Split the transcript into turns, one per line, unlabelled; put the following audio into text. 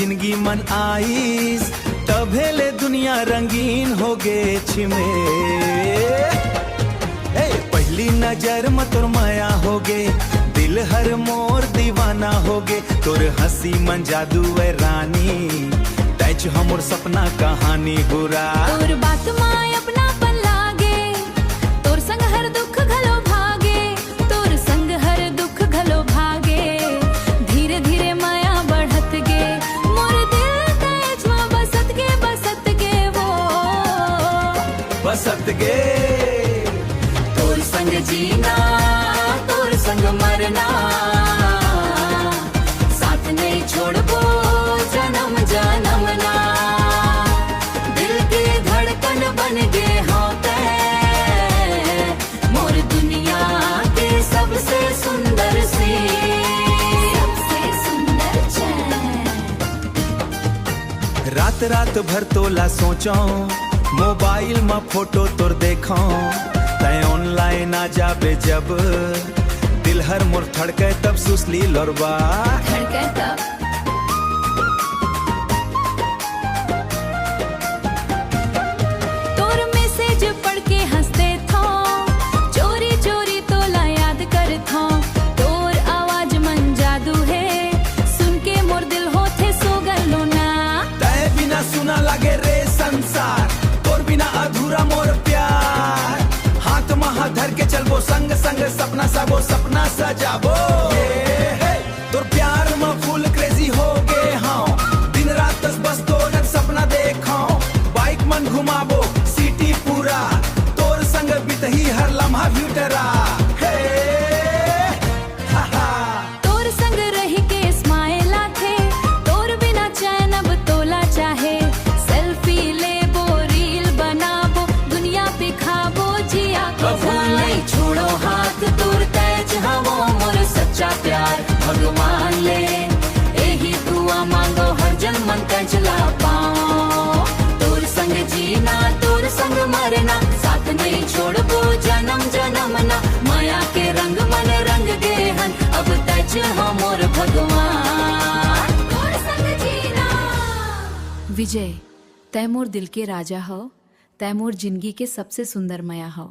जिंदगी मन आईस तभेले दुनिया रंगीन हो गे छिमे। पहली नजर में तोर माया हो गे, दिल हर मोर दीवाना हो गे। तोर हंसी मन जादू है रानी, तैच हमर सपना कहानी बुरा।
तोर बात माय अपना पन लागे, तोर संग हर दुख घलो भागे, तोर संग हर दुख घलो भागे। धीरे धीरे माया बढ़त गे, मोर दिल तैच में बसत गे वो
बसत गे।
तोर संग जीना तोर संग मरना, साथ नहीं छोड़बो जन्म जन्म ना। दिल के धड़कन बन गे होते, मोर दुनिया के सबसे सुंदर सी, सबसे सुंदर चैन।
रात रात भर तोला सोचो, मोबाइल में फोटो तोर देखो। तय ऑनलाइन आ जाबे जब, दिल हर मोर धड़के तब सुसली लोरबा
धड़के तब। तोर मैसेज पढ़ के हंसते थो, चोरी चोरी तोला याद कर थो। तोर आवाज मन जादू है, सुन के मोर दिल होथे सो गलो ना।
तय बिना सुना लगे रे संसार, तोर बिना अधूरा मोर प्यार। हाथ महा धर के चलबो संग संग, सपना सबो सपना सजाबो। तोर प्यार में फुल क्रेजी हो गे हाँ, दिन रात बस तोर सपना देखो। बाइक मन घुमाबो सिटी पूरा, तोर संग बितही हर लम्हा फ्यूटरा।
तोर संग रही के स्माइल आथे, तोर बिना चैन अब तोला चाहे। सेल्फी लेबो रील बनाबो, दुनिया पे खाबो जिया कबू नहीं छोड़ो हाथ। तोर तैच हवो मोर सच्चा प्यार भगवान ले, यही दुआ मांगो हर जन्म मन तैच ला पाओ। तोर संग जीना तोर संग मरना, साथ नहीं छोड़बो जन्म जन्म ना। माया के रंग मन रंग गे हन, अब तैच हो मोर भगवान। तोर संग जीना। विजय, तै मोर दिल के राजा हो, तै मोर जिंदगी के सबसे सुंदर माया हो।